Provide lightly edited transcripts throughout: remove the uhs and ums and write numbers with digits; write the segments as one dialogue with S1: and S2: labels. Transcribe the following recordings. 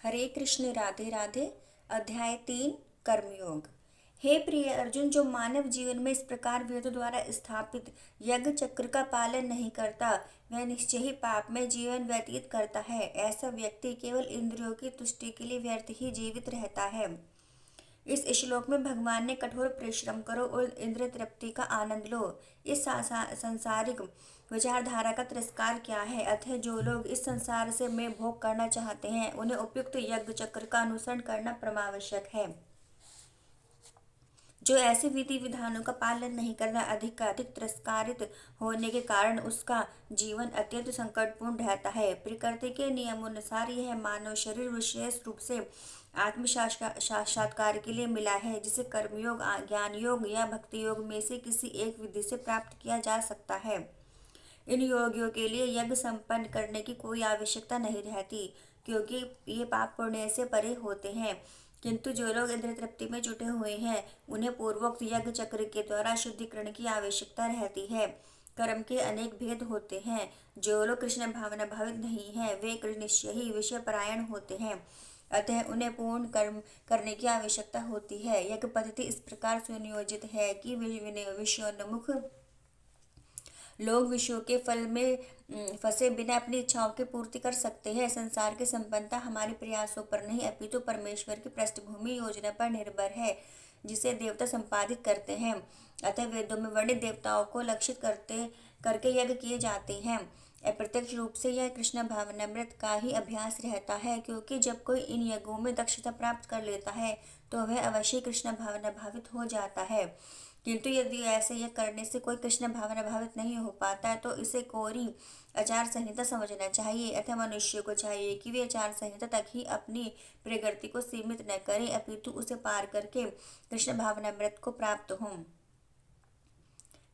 S1: हरे कृष्ण राधे राधे। अध्याय 3 कर्मयोग। हे प्रिय अर्जुन, जो मानव जीवन में इस प्रकार वेदों द्वारा स्थापित यज्ञ चक्र का पालन नहीं करता, वह निश्चय ही पाप में जीवन व्यतीत करता है। ऐसा व्यक्ति केवल इंद्रियों की तुष्टि के लिए व्यर्थ ही जीवित रहता है। इस श्लोक में भगवान ने कठोर परिश्रम करो और इंद्रिय तृप्ति का आनंद लो, इस सांसारिक विचारधारा का तिरस्कार किया है। अतः जो लोग इस संसार से में भोग करना चाहते हैं, उन्हें उपयुक्त यज्ञ चक्र का अनुसरण करना परमावश्यक है। जो ऐसे विधि विधानों का पालन नहीं करना, अधिक तिरस्कारित होने के कारण उसका जीवन अत्यंत संकटपूर्ण रहता है। प्रकृति के नियमानुसार यह मानव शरीर विशेष रूप से आत्म साक्षात्कार के लिए मिला है, जिसे कर्मयोग, ज्ञान योग या भक्ति योग में से किसी एक विधि से प्राप्त किया जा सकता है। इन योगियों के लिए यज्ञ संपन्न करने की कोई आवश्यकता नहीं रहती, क्योंकि ये पाप पुण्य से परे होते हैं। किंतु जो लोग इंद्रिय तृप्ति में जुटे हुए हैं, उन्हें पूर्वोक्त यज्ञ चक्र के द्वारा शुद्धिकरण की आवश्यकता रहती है। कर्म के अनेक भेद होते हैं। जो लोग कृष्ण भावना भावित नहीं है, वे निश्चय ही विषय परायण होते हैं। अतः उन्हें पूर्ण कर्म करने की आवश्यकता होती है। यज्ञ पद्धति इस प्रकार सुनियोजित है कि विषयोन्मुख लोग विषयों के फल में फंसे बिना अपनी इच्छाओं की पूर्ति कर सकते हैं। संसार की संपन्नता हमारे प्रयासों पर नहीं, अपितु परमेश्वर की पृष्ठभूमि योजना पर निर्भर है, जिसे देवता संपादित करते हैं। अतः वेदों में वर्णित देवताओं को लक्षित करके यज्ञ किए जाते हैं। अप्रत्यक्ष रूप से यह कृष्ण भावनामृत का ही अभ्यास रहता है, क्योंकि जब कोई इन यज्ञों में दक्षता प्राप्त कर लेता है, तो वह अवश्य कृष्ण भावना भावित हो जाता है। किंतु यदि ऐसे यह करने से कोई कृष्ण भावना भावित नहीं हो पाता, तो इसे कोरी आचार संहिता समझना चाहिए। अतः मनुष्य को चाहिए कि वे आचार संहिता तक ही अपनी प्रगति को सीमित न करें, अपितु उसे पार करके कृष्ण भावनामृत को प्राप्त हों।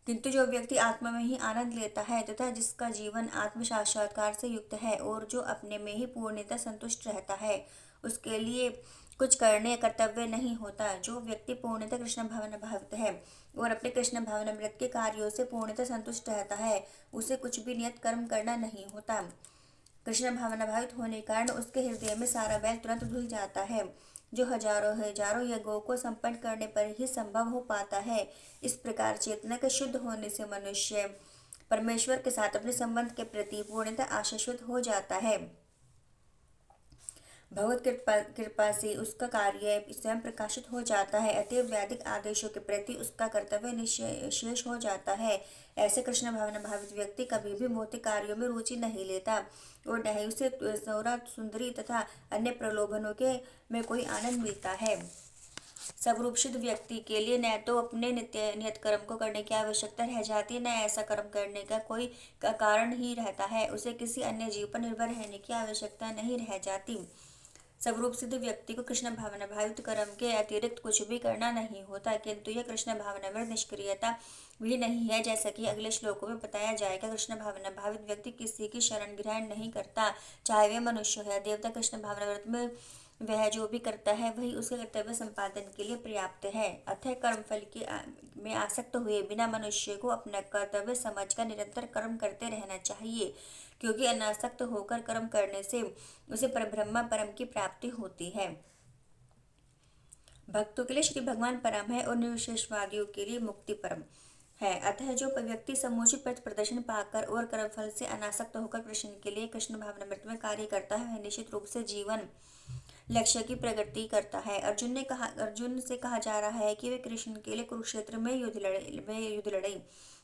S1: किंतु जो व्यक्ति आत्मा में ही आनंद लेता है तथा जिसका जीवन आत्म साक्षात्कार से युक्त है और जो अपने में ही पूर्णतः संतुष्ट रहता है, उसके लिए कुछ करने कर्तव्य नहीं होता। जो व्यक्ति पूर्णतः कृष्ण भावना भावित है और अपने कृष्ण भावनामृत के कार्यों से पूर्णतः संतुष्ट रहता है, उसे कुछ भी नियत कर्म करना नहीं होता। कृष्ण भावना भावित होने के कारण उसके हृदय में सारा बैल तुरंत धुल जाता है, जो हजारों हजारों यज्ञों को संपन्न करने पर ही संभव हो पाता है। इस प्रकार चेतना के शुद्ध होने से मनुष्य परमेश्वर के साथ अपने संबंध के प्रति पूर्णतः आशाश्वत हो जाता है। भगवत कृपा से उसका कार्य स्वयं प्रकाशित हो जाता है। अतएव वैदिक आदेशों के प्रति उसका कर्तव्य निशेष हो जाता है। ऐसे कृष्ण भावना भावित व्यक्ति कभी भी भौतिक कार्यों में रुचि नहीं लेता और न ही उसे सौरा सुंदरी तथा अन्य प्रलोभनों के में कोई आनंद मिलता है। स्वरूपसिद्ध व्यक्ति के लिए न तो अपने नियत कर्म को करने की आवश्यकता रह जाती है, न ऐसा कर्म करने का कोई कारण ही रहता है। उसे किसी अन्य जीव पर निर्भर रहने की आवश्यकता नहीं रह जाती। स्वरूप सिद्ध व्यक्ति को कृष्ण भावना भावित कर्म के अतिरिक्त कुछ भी करना नहीं होता, किंतु यह कृष्ण भावना में निष्क्रियता भी नहीं है, जैसा कि अगले श्लोकों में बताया जाएगा। कृष्ण भावना भावित व्यक्ति किसी की शरण ग्रहण नहीं करता, चाहे वे मनुष्य है देवता। कृष्ण भावना व्रत में वह जो भी करता है वही उसके कर्तव्य संपादन के लिए पर्याप्त है। अतः कर्मफल में आसक्त हुए बिना मनुष्य को अपना कर्तव्य समझकर निरंतर कर्म करते रहना चाहिए, क्योंकि अनासक्त होकर कर्म करने से उसे परब्रह्म परम की प्राप्ति होती है। भक्तों के लिए श्री भगवान परम है और निर्विशेषवादियों के लिए मुक्ति परम है। अतः जो व्यक्ति समुचित पथ प्रदर्शन पाकर और कर्मफल से अनासक्त होकर कृष्ण के लिए कृष्ण भावनामृत में कार्य करता है, वह निश्चित रूप से जीवन लक्ष्य की प्रगति करता है। अर्जुन से कहा जा रहा है कि वे कृष्ण के लिए कुरुक्षेत्र में युद्ध लड़े,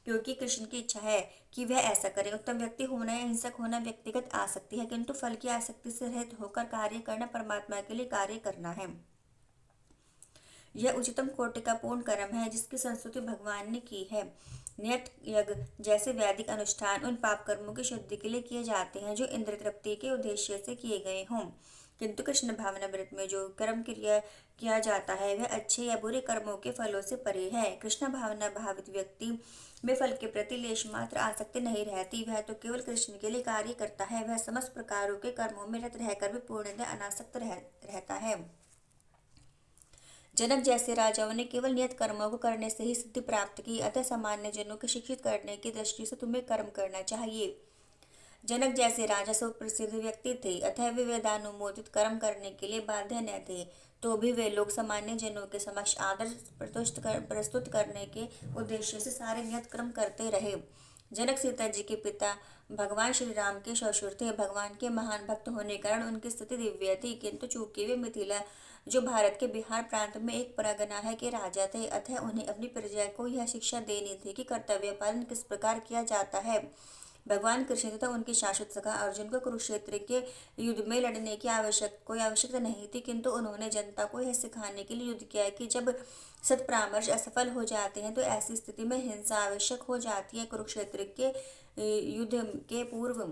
S1: क्योंकि कृष्ण की इच्छा है कि वह ऐसा करे। उत्तम व्यक्ति होना या हिंसक होना व्यक्तिगत आसक्ति है, किंतु फल की आसक्ति से रहित होकर कार्य करना परमात्मा के लिए कार्य करना है। यह उच्चतम कोटि का पूर्ण कर्म है, जिसकी संस्तुति भगवान ने की है। नियत यज्ञ जैसे वैदिक अनुष्ठान उन पाप कर्मों की शुद्धि के लिए किए जाते हैं जो इंद्र तृप्ति के उद्देश्य से किए गए हों, किंतु कृष्ण भावनामृत में जो कर्म किया जाता है वह अच्छे या बुरे कर्मों के फलों से परे है। कृष्ण भावना भावित व्यक्ति में फल के प्रति लेश मात्र आसक्ति नहीं रहती। वह तो केवल कृष्ण के लिए कार्य करता है। वह समस्त प्रकारों के कर्मों में रत रहकर भी पूर्णतः अनासक्त रहता है। जनक जैसे राजाओं ने केवल नियत कर्मों को करने से ही सिद्धि प्राप्त की, अतः सामान्य जनों को शिक्षित करने की दृष्टि से तुम्हें कर्म करना चाहिए। जनक जैसे राजा सुप्रसिद्ध व्यक्ति थे, अतः वे वेदानुमोदित कर्म करने के लिए बाध्य न थे। तो भी वे लोग सामान्य जनों के समक्ष आदर्श प्रस्तुत करने के उद्देश्य से सारे नियत कर्म करते रहे। जनक सीता जी के पिता भगवान श्री राम के ससुर थे। भगवान के महान भक्त होने के कारण उनकी स्थिति दिव्य थी, किंतु चूंकि वे मिथिला जो भारत के बिहार प्रांत में एक परगना है के राजा थे, अतः उन्हें अपनी प्रजा को यह शिक्षा देनी थी कि कर्तव्य पालन किस प्रकार किया जाता है। भगवान कृष्ण तथा उनके शाश्वत सखा अर्जुन को कुरुक्षेत्र के युद्ध में लड़ने की कोई आवश्यकता नहीं थी, किंतु उन्होंने जनता को यह सिखाने के लिए युद्ध किया कि जब सत्परामर्श असफल हो जाते हैं तो ऐसी स्थिति में हिंसा आवश्यक हो जाती है। कुरुक्षेत्र के युद्ध के पूर्व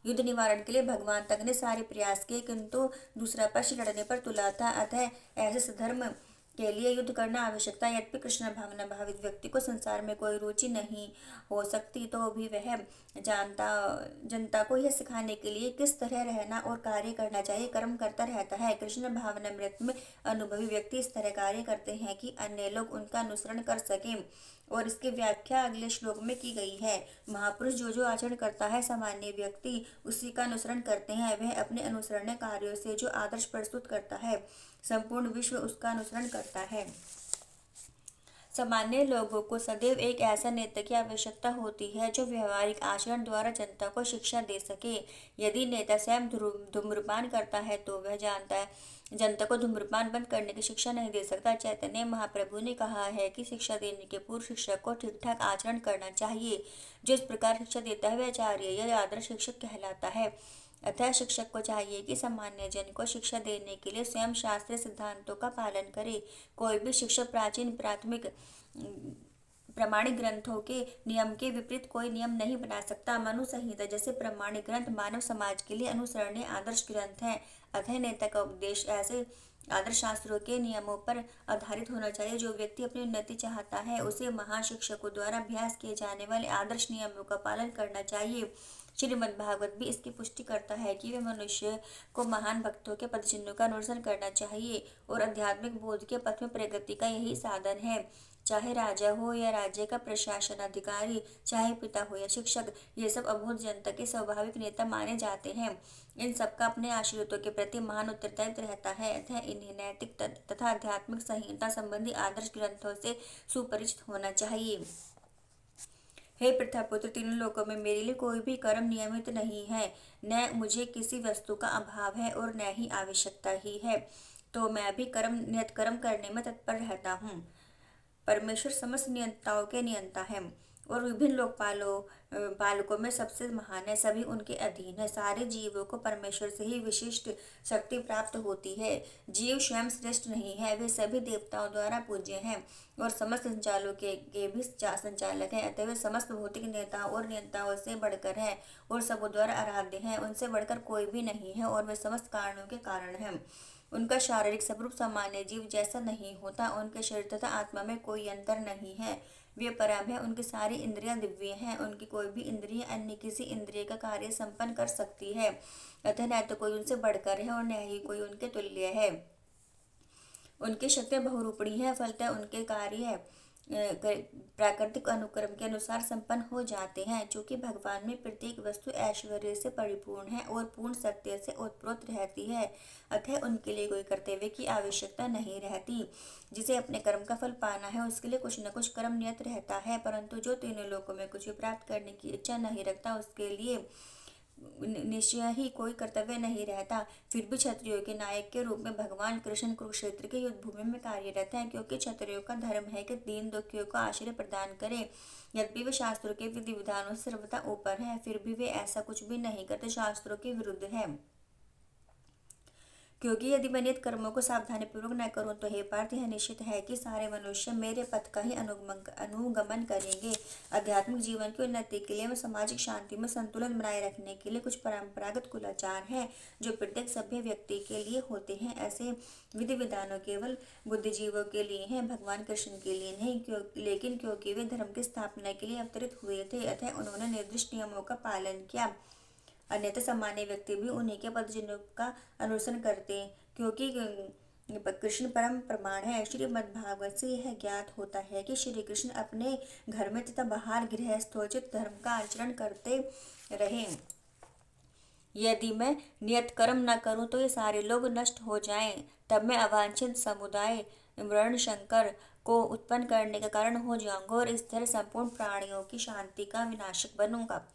S1: युद्ध निवारण के लिए भगवान तक ने सारे प्रयास किए, किंतु दूसरा पक्ष लड़ने पर तुला था, अतः ऐसे सधर्म के लिए युद्ध करना आवश्यक था। यद्यपि कृष्ण भावना भावित व्यक्ति को संसार में कोई रुचि नहीं हो सकती, तो भी वह जनता को यह सिखाने के लिए किस तरह रहना और कार्य करना चाहिए कर्म करता रहता है। कृष्ण भावनामृत में अनुभवी व्यक्ति इस तरह कार्य करते हैं कि अन्य लोग उनका अनुसरण कर सकें, और इसकी व्याख्या अगले श्लोक में की गई है। महापुरुष जो जो आचरण करता है, सामान्य व्यक्ति उसी का अनुसरण करते हैं। वह अपने अनुसरणीय कार्यों से जो आदर्श प्रस्तुत करता है, संपूर्ण विश्व उसका अनुसरण करता है। सामान्य लोगों को सदैव एक ऐसा नेता की आवश्यकता होती है जो व्यवहारिक आचरण द्वारा जनता को शिक्षा दे सके। यदि नेता स्वयं धूम्रपान करता है तो वह जनता को धूम्रपान बंद करने की शिक्षा नहीं दे सकता। चैतन्य महाप्रभु ने कहा है कि शिक्षा देने के पूर्व शिक्षक को ठीक ठाक आचरण करना चाहिए। जो इस प्रकार शिक्षा देता है वह आचार्य या आदर्श शिक्षक कहलाता है। अतः शिक्षक को चाहिए कि सामान्य जन को शिक्षा देने के लिए स्वयं शास्त्रीय सिद्धांतों का पालन करे। कोई भी शिक्षक प्राचीन प्राथमिक प्रमाणिक ग्रंथों के नियम के विपरीत कोई नियम नहीं बना सकता। मनु संहिता जैसे प्रमाणिक ग्रंथ मानव समाज के लिए अनुसरणीय आदर्श ग्रंथ हैं। अतः नेता का उपदेश ऐसे आदर्श शास्त्रों के नियमों पर आधारित होना चाहिए। जो व्यक्ति अपनी उन्नति चाहता है उसे महान शिक्षकों द्वारा अभ्यास किए जाने वाले आदर्श नियमों का पालन करना चाहिए। श्रीमद् भागवत भी इसकी पुष्टि करता है कि वे मनुष्य को महान भक्तों के पदचिन्हों का अनुसरण करना चाहिए, और आध्यात्मिक बोध के पथ में प्रगति का यही साधन है। चाहे राजा हो या राज्य का प्रशासन अधिकारी, चाहे पिता हो या शिक्षक, ये सब अबोध जनता के स्वाभाविक नेता माने जाते हैं। इन सबका अपने आश्रितों के प्रति महान उत्तरदायित्व रहता है, अतः इन्हें नैतिक तथा आध्यात्मिक संहिता संबंधी आदर्श ग्रंथों से सुपरिचित होना चाहिए। हे प्रथापुत्र, तीनों लोकों में मेरे लिए कोई भी कर्म नियमित नहीं है। न मुझे किसी वस्तु का अभाव है और न ही आवश्यकता ही है, तो मैं भी नियत कर्म करने में तत्पर रहता हूँ। परमेश्वर समस्त नियंताओं के नियंता है और विभिन्न पालकों में सबसे महान है। सभी उनके अधीन है। सारे जीवों को परमेश्वर से ही विशिष्ट शक्ति प्राप्त होती है। जीव स्वयं श्रेष्ठ नहीं है, वे सभी देवताओं द्वारा पूज्य हैं और समस्त संचालकों के भी संचालक हैं। अतः वे समस्त भौतिक नेताओं और नियंताओं से बढ़कर हैं और सब द्वारा आराध्य हैं। उनसे बढ़कर कोई भी नहीं है और वे समस्त कारणों के कारण हैं। उनका शारीरिक स्वरूप सामान्य जीव जैसा नहीं होता। उनके शरीर तथा आत्मा में कोई अंतर नहीं है। वे परम है। उनकी सारी इंद्रियां दिव्य हैं। उनकी कोई भी इंद्रिय अन्य किसी इंद्रिय का कार्य संपन्न कर सकती है। अतः न तो कोई उनसे बढ़कर है और न ही कोई उनके तुल्य है। उनकी शक्तियां बहुरूपणी है, फलतः उनके कार्य प्राकृतिक अनुक्रम के अनुसार संपन्न हो जाते हैं। चूंकि भगवान में प्रत्येक वस्तु ऐश्वर्य से परिपूर्ण है और पूर्ण सत्य से ओतप्रोत रहती है, अतः उनके लिए कोई कर्तव्य की आवश्यकता नहीं रहती। जिसे अपने कर्म का फल पाना है उसके लिए कुछ न कुछ कर्म नियत रहता है, परंतु जो तीनों लोकों में कुछ भी प्राप्त करने की इच्छा नहीं रखता उसके लिए निश्चय ही कोई कर्तव्य नहीं रहता। फिर भी क्षत्रियों के नायक के रूप में भगवान कृष्ण कुरुक्षेत्र के युद्ध भूमि में कार्यरत हैं, क्योंकि क्षत्रियों का धर्म है कि दीन दुखियों को आश्रय प्रदान करें। यद्यपि वे शास्त्रों के विधि विधानों से सर्वथा ऊपर है, फिर भी वे ऐसा कुछ भी नहीं करते शास्त्रों के विरुद्ध है। क्योंकि यदि मैं नियत कर्मों को सावधानी पूर्वक न करूं तो हे पार्थ, यह निश्चित है कि सारे मनुष्य मेरे पथ का ही अनुगमन करेंगे। आध्यात्मिक जीवन की उन्नति के लिए व सामाजिक शांति में संतुलन बनाए रखने के लिए कुछ परंपरागत कुलाचार हैं जो प्रत्येक सभ्य व्यक्ति के लिए होते हैं। ऐसे विधि विधानों केवल बुद्धिजीवों के लिए हैं, भगवान कृष्ण के लिए नहीं। लेकिन क्योंकि वे धर्म की स्थापना के लिए अवतरित हुए थे, अतः उन्होंने निर्दिष्ट नियमों का पालन किया। अन्यथा सामान्य व्यक्ति भी उन्हीं के पदचिन्हों का अनुसरण करते, क्योंकि कृष्ण परम प्रमाण है। श्रीमद् भागवत से यह ज्ञात होता है कि श्री कृष्ण अपने घर में तथा बाहर गृहस्थोचित धर्म का आचरण करते रहे। यदि मैं नियत कर्म न करूं तो ये सारे लोग नष्ट हो जाएं, तब मैं अवांछित समुदाय वर्ण शंकर को उत्पन्न करने का कारण हो जाऊंगा और इस तरह संपूर्ण प्राणियों की शांति का विनाशक बनूंगा।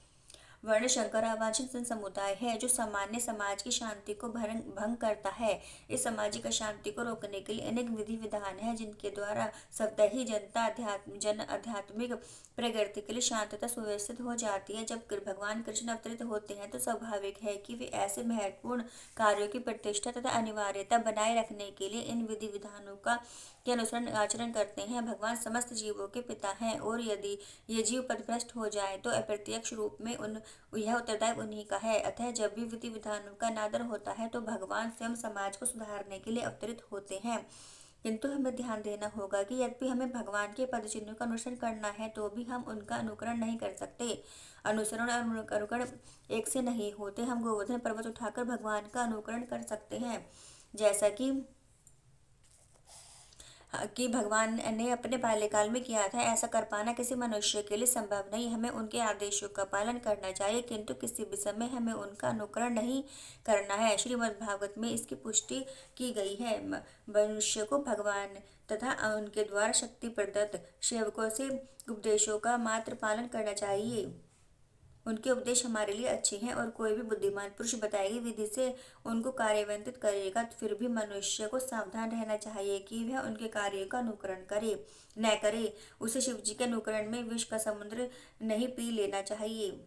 S1: वर्ण शंकर अवांछित समुदाय है जो सामान्य समाज की शांति को भंग करता है। इस सामाजिक अशांति को रोकने के लिए अनेक विधि विधान है जिनके द्वारा स्वतः ही जन आध्यात्मिक प्रगति के लिए शांतता सुव्यवस्थित हो जाती है। जब भगवान कृष्ण अवतरित होते हैं तो स्वाभाविक है कि वे ऐसे महत्वपूर्ण कार्यों की प्रतिष्ठा तथा अनिवार्यता बनाए रखने के लिए इन विधि विधानों का के अनुसरण आचरण करते हैं। भगवान समस्त जीवों के पिता हैं और यदि ये जीव पथभ्रष्ट हो जाए तो अप्रत्यक्ष रूप में यह उत्तरदायी उन्हीं का है। अतः जब भी विधि विधानों का अनादर होता है तो भगवान स्वयं समाज को सुधारने के लिए अवतरित होते हैं। किंतु हमें ध्यान देना होगा कि यद्यपि हमें भगवान के पद चिन्हों का अनुसरण करना है तो भी हम उनका अनुकरण नहीं कर सकते। अनुसरण और अनुकरण एक से नहीं होते। हम गोवर्धन पर्वत उठाकर भगवान का अनुकरण कर सकते हैं, जैसा कि भगवान ने अपने बाल्यकाल में किया था। ऐसा कर पाना किसी मनुष्य के लिए संभव नहीं। हमें उनके आदेशों का पालन करना चाहिए किंतु किसी भी समय हमें उनका अनुकरण नहीं करना है। श्रीमद् भागवत में इसकी पुष्टि की गई है। मनुष्य को भगवान तथा उनके द्वारा शक्ति प्रदत्त सेवकों से उपदेशों का मात्र पालन करना चाहिए। उनके उपदेश हमारे लिए अच्छे हैं और कोई भी बुद्धिमान पुरुष बताई गई विधि से उनको कार्यान्वित करेगा तो फिर भी मनुष्य को सावधान रहना चाहिए कि वह उनके कार्य का अनुकरण करे न करे। उसे शिव जी के अनुकरण में विष का समुद्र नहीं पी लेना चाहिए।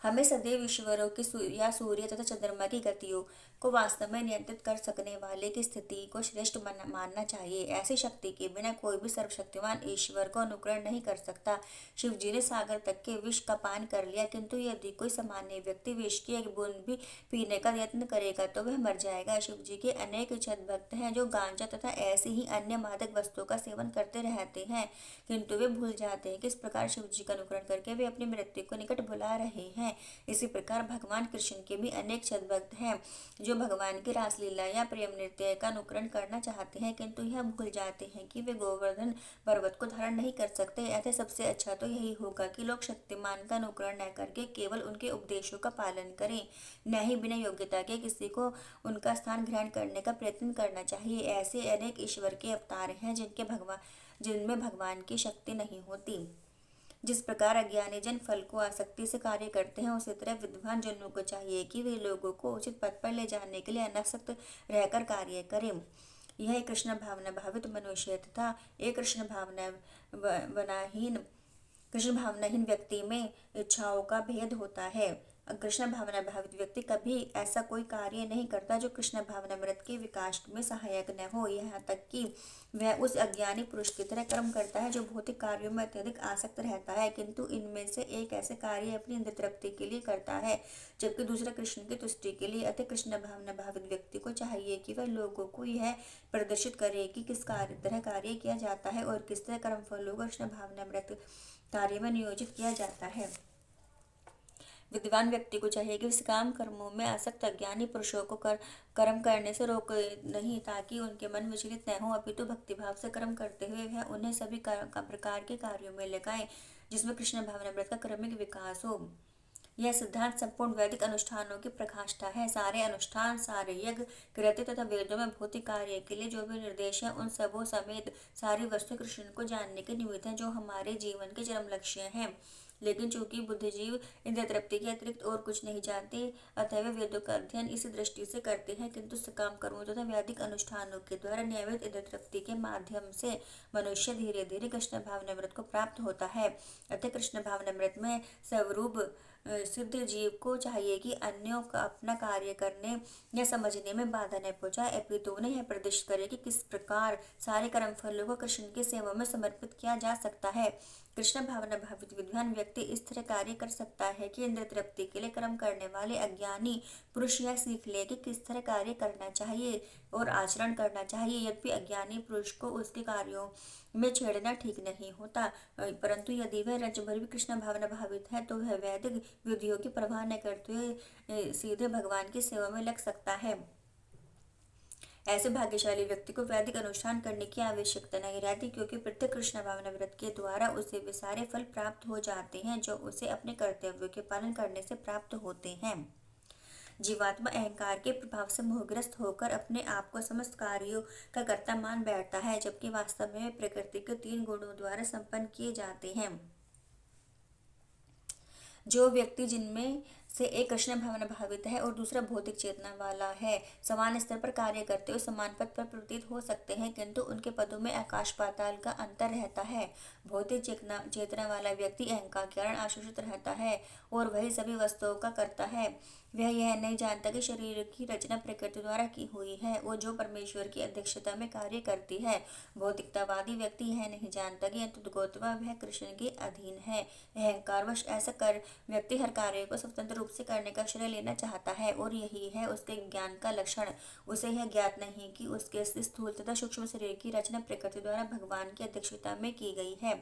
S1: हमें सदैव ईश्वरों की या सूर्य तथा चंद्रमा की गतियों को वास्तव में नियंत्रित कर सकने वाले की स्थिति को श्रेष्ठ मानना चाहिए। ऐसी शक्ति के बिना कोई भी सर्वशक्तिमान ईश्वर को अनुकरण नहीं कर सकता। शिव जी ने सागर तक के विष का पान कर लिया किंतु यदि कोई सामान्य व्यक्ति विष की एक बूंद भी पीने का यत्न करेगा तो वह मर जाएगा। शिव जी के अनेक छद भक्त हैं जो गांजा तथा ऐसी ही अन्य मादक वस्तुओं का सेवन करते रहते हैं किंतु वे भूल जाते हैं कि इस प्रकार शिव जी का अनुकरण करके वे अपनी मृत्यु को निकट बुला रहे हैं। इसी प्रकार भगवान कृष्ण के भी अनेक सद्भक्त हैं जो भगवान की रासलीला या प्रेम नृत्य का अनुकरण करना चाहते हैं किंतु यह भूल जाते हैं कि वे गोवर्धन पर्वत को धारण नहीं कर सकते। ऐसे सबसे अच्छा तो यही होगा कि लोग शक्तिमान का अनुकरण न करके केवल उनके उपदेशों का पालन करें, न ही बिना योग्यता के किसी को उनका स्थान ग्रहण करने का प्रयत्न करना चाहिए। ऐसे अनेक ईश्वर के अवतार हैं जिनमें भगवान की शक्ति नहीं होती। जिस प्रकार अज्ञानी जन फल को आसक्ति से कार्य करते हैं उसी तरह विद्वान जनों को चाहिए कि वे लोगों को उचित पथ पर ले जाने के लिए अनासक्त रहकर कार्य करें। यह एक कृष्ण भावना भावित मनुष्य तथा एक कृष्ण भावनाहीन व्यक्ति में इच्छाओं का भेद होता है। कृष्ण भावना भावित व्यक्ति कभी ऐसा कोई कार्य नहीं करता जो कृष्ण भावनामृत के विकास में सहायक न हो। यहाँ तक कि वह उस अज्ञानी पुरुष की तरह कर्म करता है जो भौतिक कार्यों में अत्यधिक आसक्त रहता है किंतु इनमें से एक ऐसे कार्य अपनी इंद्रिय तृप्ति के लिए करता है जबकि दूसरा कृष्ण की तुष्टि के लिए। अतः कृष्ण भावना भावित व्यक्ति को चाहिए कि वह लोगों को यह प्रदर्शित करे कि किस तरह कार्य किया जाता है और किस तरह कर्म फलों को कृष्ण भावनामृत कार्य में नियोजित किया जाता है। विद्वान व्यक्ति को चाहिए कि उस काम कर्मों में आसक्त अज्ञानी पुरुषों को कर्म करने से रोक नहीं ताकि उनके मन विचलित न हो, अपितु भक्तिभाव से कर्म करते हुए वह उन्हें सभी प्रकार के कार्यों में लगाए जिसमें कृष्ण भावनामृत का क्रमिक विकास हो। यह सिद्धांत संपूर्ण वैदिक अनुष्ठानों की प्रकाष्ठा है। सारे अनुष्ठान, सारे यज्ञ, कृत्य तथा वेदों में भौतिक कार्य के लिए जो भी निर्देश है उन सबों समेत सारी वस्तु कृष्ण को जानने के निमित्त है जो हमारे जीवन के चरम लक्ष्य हैं। लेकिन चूंकि बुद्धिजीव इंद्रिय तृप्ति के अतिरिक्त और कुछ नहीं जानते अतः वे वेदों का अध्ययन इसी दृष्टि से करते हैं किंतु सकाम कर्मों तथा वैदिक अनुष्ठानों के द्वारा नियमित इंद्रिय तृप्ति के माध्यम से मनुष्य धीरे धीरे कृष्ण भावनामृत को प्राप्त होता है। अतः कृष्ण भावनामृत में स्वरूप सिद्ध जीव को चाहिए कि अन्यों का अपना कार्य करने या समझने में बाधा न पहुंचाए, अपितु उन्हें यह प्रदर्शित करे कि किस प्रकार सारे कर्म फलों को कृष्ण की सेवा में समर्पित किया जा सकता है। कृष्ण भावना भावित विद्वान व्यक्ति इस तरह कार्य कर सकता है कि इंद्रिय तृप्ति के लिए कर्म करने वाले अज्ञानी पुरुष यह सीख ले कि किस तरह कार्य करना चाहिए और आचरण करना चाहिए। यद्यपि अज्ञानी पुरुष को उसके कार्यों में छेड़ना ठीक नहीं होता, परंतु यदि वह रज भर भी कृष्ण भावना भावित है तो वह वैदिक विधियों की परवाह न करते हुए सीधे भगवान की सेवा में लग सकता है। ऐसे भाग्यशाली व्यक्ति को वैदिक अनुष्ठान करने की आवश्यकता नहीं रहती, क्योंकि प्रत्येक कृष्ण भावना व्रत के द्वारा उसे वे सारे फल प्राप्त हो जाते हैं जो उसे अपने कर्तव्यों के पालन करने से प्राप्त होते हैं। जीवात्मा अहंकार के प्रभाव से मोहग्रस्त होकर अपने आप को समस्त कार्यों का कर्ता मान बैठता है, जबकि वास्तव में प्रकृति के 3 गुणों द्वारा संपन्न किए जाते हैं। जो व्यक्ति जिनमें से एक कृष्ण भावना भावित है और दूसरा भौतिक चेतना वाला है, समान स्तर पर कार्य करते हुए समान पद पर प्रतीत हो सकते हैं, किंतु उनके पदों में आकाश पाताल का अंतर रहता है। भौतिक चेतना वाला व्यक्ति अहंकार के कारण आशोषित रहता है और वही सभी वस्तुओं का करता है। वह यह नहीं जानता कि शरीर की रचना प्रकृति द्वारा की हुई है और जो परमेश्वर की अध्यक्षता में कार्य करती है। भौतिकतावादी व्यक्ति यह नहीं जानता कि अंततः वह कृष्ण के अधीन है। अहंकारवश ऐसा कर व्यक्ति हर कार्य को स्वतंत्र रूप से करने का श्रेय लेना चाहता है और यही है उसके ज्ञान का लक्षण। उसे यह ज्ञात नहीं कि उसके स्थूल तथा सूक्ष्म शरीर की रचना प्रकृति द्वारा भगवान की अध्यक्षता में की गई है,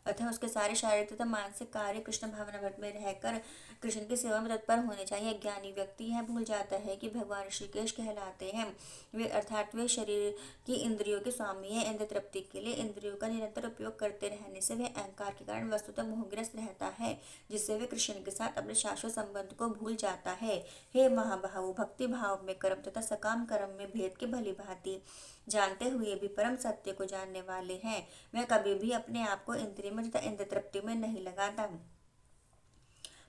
S1: अतः उसके सारे शारीरिक तथा मानसिक कार्य कृष्ण भावना व्रत में रहकर कृष्ण की सेवा में तत्पर होने चाहिए। ज्ञानी व्यक्ति यह भूल जाता है कि भगवान ऋषिकेश कहलाते हैं, वे अर्थात वे शरीर की इंद्रियों के स्वामी है। इंद्र तृप्ति के लिए इंद्रियों का निरंतर उपयोग करते रहने से वह अहंकार के कारण वस्तुतः मोहग्रस्त रहता है, जिससे वे कृष्ण के साथ अपने शाश्वत संबंध को भूल जाता है। हे महाबाहु, भक्ति भाव में कर्म तथा सकाम कर्म में भेद के भली भांति जानते हुए भी परम सत्य को जानने वाले हैं, वह कभी भी अपने आप को इंद्रिय में तथा इंद्र तृप्ति में नहीं लगाता।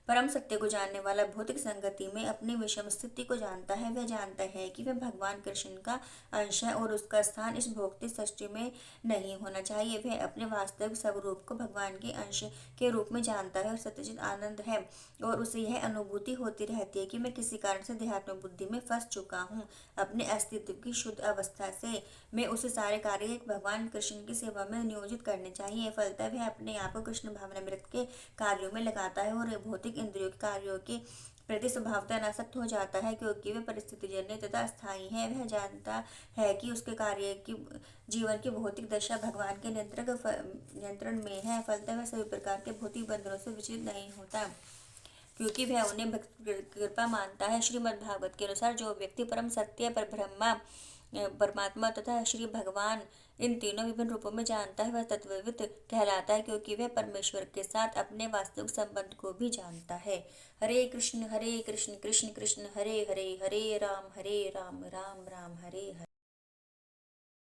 S1: परम सत्य को जानने वाला भौतिक संगति में अपनी विषम स्थिति को जानता है। वह जानता है कि वह भगवान कृष्ण का अंश है और उसका स्थान इस भौतिक सृष्टि में नहीं होना चाहिए। वह अपने वास्तविक स्वरूप को भगवान के अंश के रूप में जानता है और सत्यचित आनंद है, और उसे यह अनुभूति होती रहती है कि मैं किसी कारण से देहात्म बुद्धि में फंस चुका हूँ। अपने अस्तित्व की शुद्ध अवस्था से मैं उसे सारे कार्य भगवान कृष्ण की सेवा में नियोजित करने चाहिए। फलतः वह अपने आप को कृष्ण भावना मृत के कार्यों में लगाता है और भौतिक इंद्रियों के कार्यों के प्रति स्वभावतः अनासक्त हो जाता है, क्योंकि वे परिस्थिति जन्य तथा स्थायी है। वह जानता है कि उसके कार्य की जीवन की भौतिक दशा भगवान के नियंत्रण में है। फलतः वह सभी प्रकार के भौतिक बंधनों से विचलित नहीं होता, क्योंकि वह उन्हें भक्ति कृपा मानता है। श्रीमद् भागवत के अनुसार जो व्यक्ति परम सत्य, पर ब्रह्मा, परमात्मा तथा श्री भगवान इन तीनों विभिन्न रूपों में जानता है, वह तत्वविद कहलाता है, क्योंकि वह परमेश्वर के साथ अपने वास्तविक संबंध को भी जानता है। हरे कृष्ण कृष्ण कृष्ण हरे हरे, हरे राम राम राम हरे हरे।